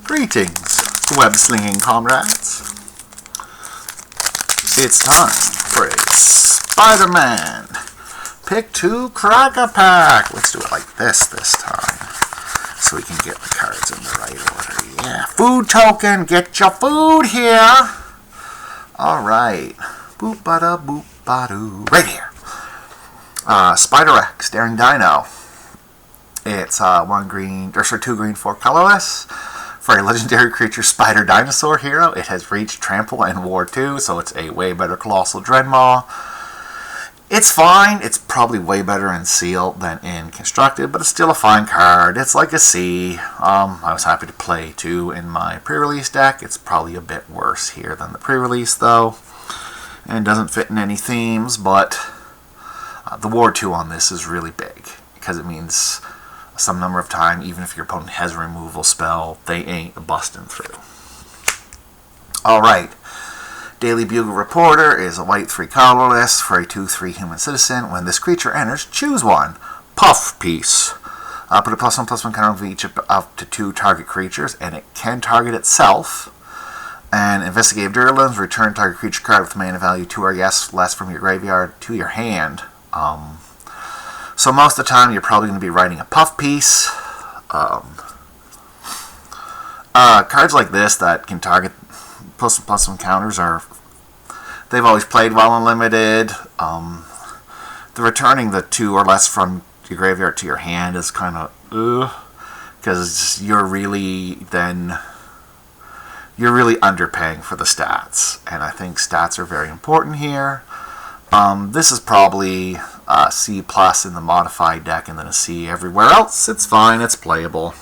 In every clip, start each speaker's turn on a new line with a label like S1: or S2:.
S1: Greetings, web-slinging comrades. It's time for a Spider-Man Pick 2 Carck-a-Pack. Let's do it like this time, so we can get the cards in the right order. Yeah, food token, get your food here. Alright, boop-ba-da-boop-ba-doo. Right here. Spider-X, Daring Dino. It's 2 green, 4 colorless. For a legendary creature Spider Dinosaur hero, it has reached Trample and War 2, so it's a way better Colossal Dreadmaw. It's fine. It's probably way better in Seal than in Constructed, but it's still a fine card. It's like a C. I was happy to play 2 in my pre-release deck. It's probably a bit worse here than the pre-release, though, and doesn't fit in any themes, but the War 2 on this is really big, because it means some number of time, even if your opponent has a removal spell, they ain't busting through. Alright, Daily Bugle Reporter is a white 3 colorless for a 2/3 human citizen. When this creature enters, choose one. Puff Piece. Put a +1/+1 counter on each up to 2 target creatures, and it can target itself. And Investigative Virulence, return target creature card with mana value 2 or less from your graveyard to your hand. So most of the time, you're probably going to be writing a Puff Piece. Cards like this that can target +1/+1 counters they've always played well in Limited. The returning the 2 or less from your graveyard to your hand is kind of because you're really underpaying for the stats, and I think stats are very important here. This is probably C plus in the modified deck, and then a C everywhere else. It's fine, it's playable.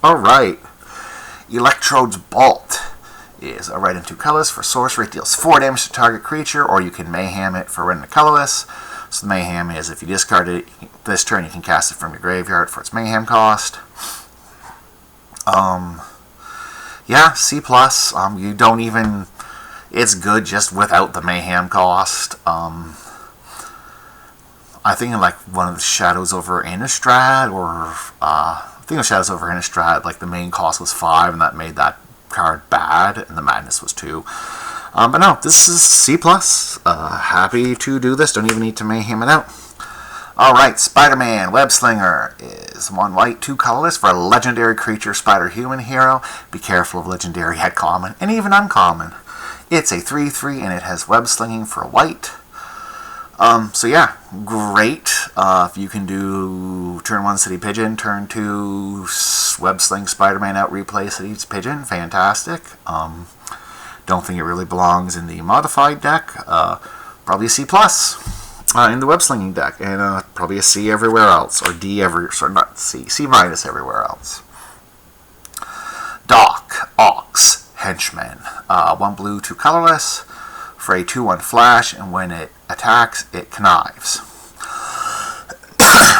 S1: Alright, Electrode's Bolt is a red and 2 colorless for sorcery. It deals 4 damage to target creature, or you can mayhem it for red and colorless. So the mayhem is if you discard it this turn, you can cast it from your graveyard for its mayhem cost. Yeah, C plus. You don't even. It's good just without the mayhem cost. I think in like one of the Shadows over Innistrad, or I think it was Shadows over Innistrad, like the main cost was 5, and that made that card bad, and the madness was 2. But no, this is C plus. Happy to do this. Don't even need to mayhem it out. Alright, Spider-Man Web Slinger is 1 white, 2 colorless for a legendary creature Spider Human hero. Be careful of legendary at common and even uncommon. It's a 3/3 and it has web slinging for a white. So yeah, great. If you can do turn 1 City Pigeon, turn 2 web sling Spider-Man out, replay City Pigeon, fantastic. Don't think it really belongs in the modified deck. Probably a C plus in the web slinging deck, and probably a C everywhere else, or D not C, C minus everywhere else. Doc Ox Henchman, 1 blue, 2 colorless for a 2/1 flash, and when it attacks, it connives.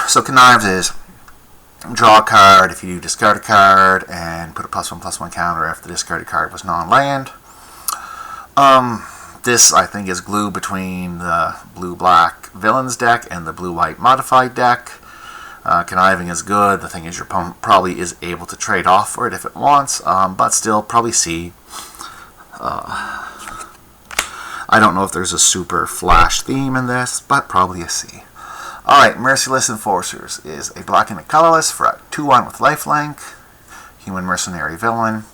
S1: So connives is draw a card if you discard a card, and put a +1/+1 counter if the discarded card was non-land. This, I think, is glue between the blue-black villains deck and the blue-white modified deck. Conniving is good. The thing is, your opponent probably is able to trade off for it if it wants, but still, probably C. I don't know if there's a super flash theme in this, but probably a C. Alright, Merciless Enforcers is a black and a colorless for a 2/1 with lifelink. Human mercenary villain.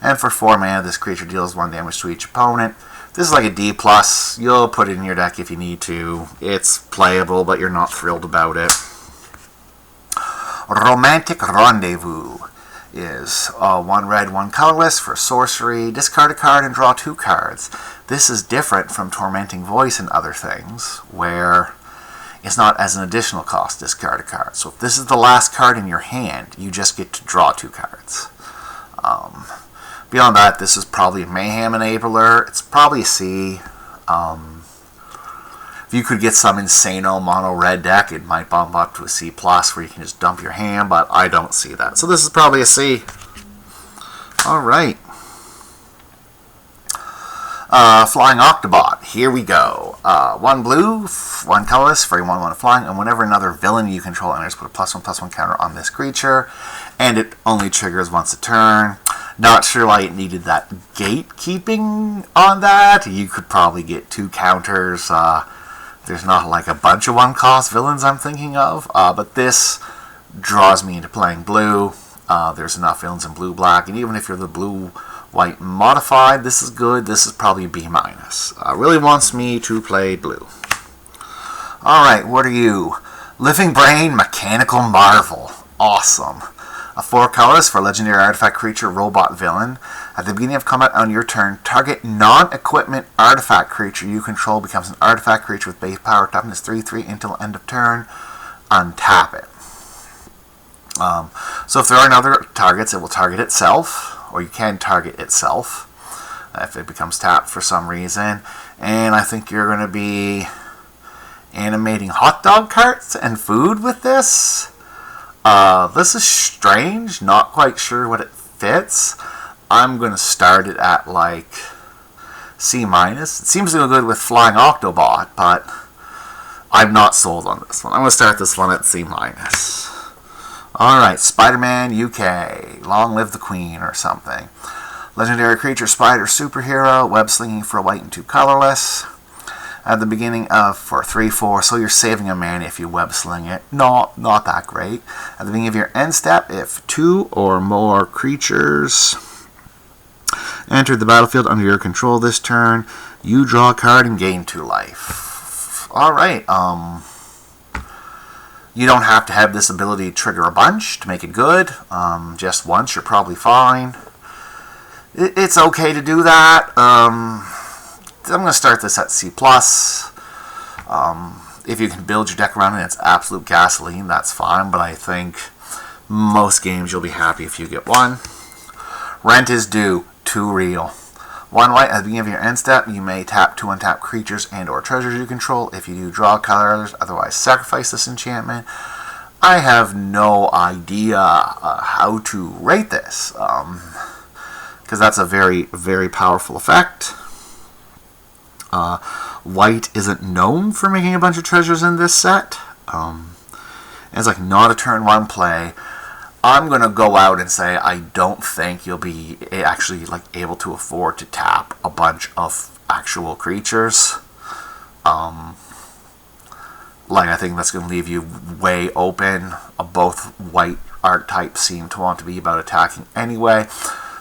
S1: And for 4 mana, this creature deals 1 damage to each opponent. This is like a D plus. You'll put it in your deck if you need to. It's playable, but you're not thrilled about it. Romantic Rendezvous is 1 red, 1 colorless for sorcery. Discard a card and draw 2 cards. This is different from Tormenting Voice and other things, where it's not as an additional cost, discard a card. So if this is the last card in your hand, you just get to draw 2 cards. Beyond that, this is probably a Mayhem Enabler. It's probably a C. If you could get some Insano mono red deck, it might bump up to a C plus, where you can just dump your hand, but I don't see that. So this is probably a C. Alright. Flying Octobot. Here we go. 1 blue, 1 colorless for a 1/1 flying, and whenever another villain you control enters, put a +1/+1 counter on this creature, and it only triggers once a turn. Not sure why it needed that gatekeeping on that. You could probably get 2 counters. There's not like a bunch of 1-cost villains I'm thinking of, but this draws me into playing blue. There's enough villains in blue-black, and even if you're the blue-white modified, this is good. This is probably B-. Really wants me to play blue. Alright, what are you? Living Brain Mechanical Marvel. Awesome. 4 colors for legendary artifact creature robot villain. At the beginning of combat on your turn, target non-equipment artifact creature you control becomes an artifact creature with base power toughness 3/3 until end of turn. Untap it. So if there are no other targets, it will target itself, or you can target itself if it becomes tapped for some reason. And I think you're going to be animating hot dog carts and food with this. This is strange, not quite sure what it fits. I'm going to start it at like C-. It seems to go good with Flying Octobot, but I'm not sold on this one. I'm going to start this one at C-. Alright, Spider-Man UK. Long live the Queen or something. Legendary creature, spider superhero, web slinging for a white and 2 colorless. At the beginning of for 3/4, so you're saving a mana if you web sling it. Not that great. At the beginning of your end step, if 2 or more creatures enter the battlefield under your control this turn, you draw a card and gain 2 life. Alright, you don't have to have this ability to trigger a bunch to make it good. Just once, you're probably fine. It's okay to do that. I'm going to start this at C+. If you can build your deck around it and it's absolute gasoline, that's fine, but I think most games you'll be happy if you get 1. Rent is due. 2 real. 1 white. At the beginning of your end step, you may tap 2 untapped creatures and or treasures you control. If you do, draw colors, otherwise sacrifice this enchantment. I have no idea how to rate this, because that's a very, very powerful effect. White isn't known for making a bunch of treasures in this set. It's like not a turn 1 play. I'm going to go out and say I don't think you'll be actually like able to afford to tap a bunch of actual creatures. Like I think that's going to leave you way open. Both white archetypes seem to want to be about attacking anyway.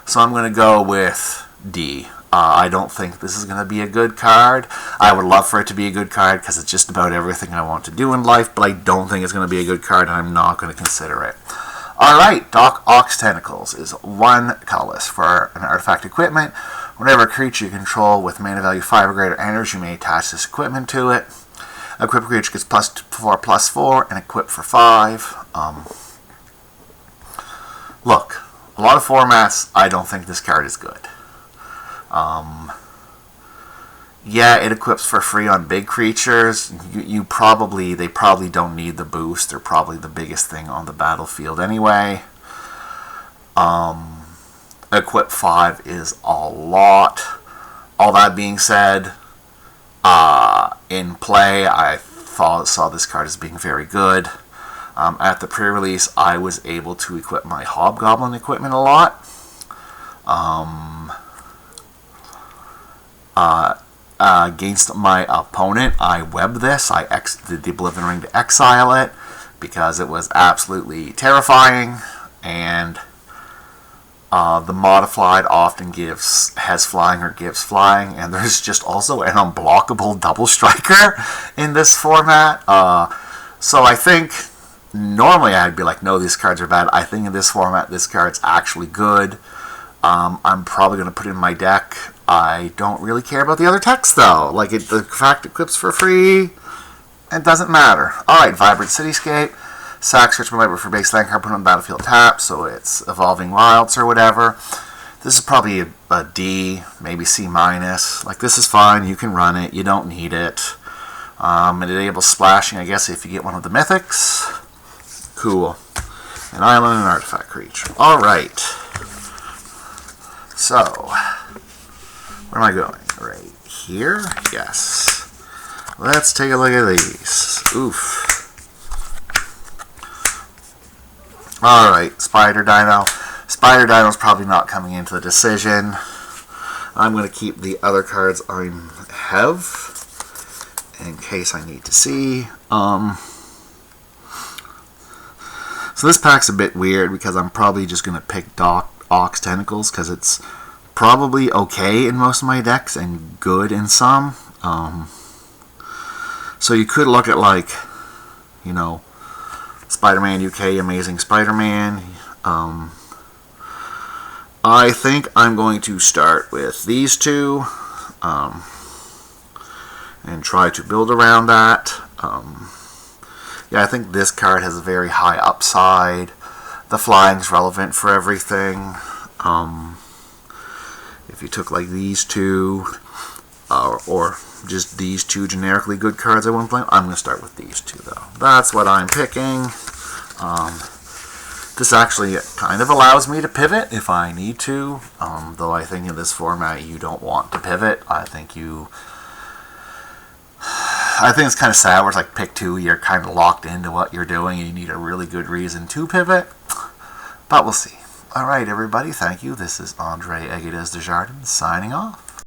S1: So I'm going to go with D. I don't think this is going to be a good card. I would love for it to be a good card because it's just about everything I want to do in life, but I don't think it's going to be a good card and I'm not going to consider it. Alright, Doc Ock's Tentacles is 1 colorless for an artifact equipment. Whenever a creature you control with mana value 5 or greater enters, you may attach this equipment to it. Equip creature gets +4/+4 and equip for 5. Look, a lot of formats, I don't think this card is good. Yeah, it equips for free on big creatures. They probably don't need the boost. They're probably the biggest thing on the battlefield anyway. Equip 5 is a lot. All that being said, in play, I saw this card as being very good. At the pre-release, I was able to equip my Hobgoblin equipment a lot. Against my opponent, I webbed this. I did the Oblivion Ring to exile it because it was absolutely terrifying, and the modified often has flying or gives flying, and there's just also an unblockable double striker in this format. So I think normally I'd be like, no, these cards are bad. I think in this format, this card's actually good. I'm probably going to put it in my deck. I don't really care about the other text, though. Like, the fact it equips for free, it doesn't matter. Alright, Vibrant Cityscape. Sack, search my library for base land card, put on the battlefield tap, so it's Evolving Wilds or whatever. This is probably a D, maybe C-. Like, this is fine. You can run it. You don't need it. It enables splashing, I guess, if you get one of the mythics. Cool. An island and artifact creature. Alright. So, where am I going? Right here? Yes. Let's take a look at these. Oof. Alright, Spider Dino. Spider Dino's probably not coming into the decision. I'm going to keep the other cards I have in case I need to see. So this pack's a bit weird because I'm probably just going to pick Ox Tentacles because it's probably okay in most of my decks and good in some. So you could look at, like, you know, Spider-Man UK, Amazing Spider-Man. I think I'm going to start with these two and try to build around that. Yeah, I think this card has a very high upside. The flying's relevant for everything. If you took like these two, or just these two generically good cards I wouldn't play, I'm going to start with these two though. That's what I'm picking. This actually kind of allows me to pivot if I need to, though I think in this format you don't want to pivot. I think it's kind of sad where it's like pick two, you're kind of locked into what you're doing and you need a really good reason to pivot. But we'll see. Alright everybody, thank you. This is Andre Aguides Desjardins signing off.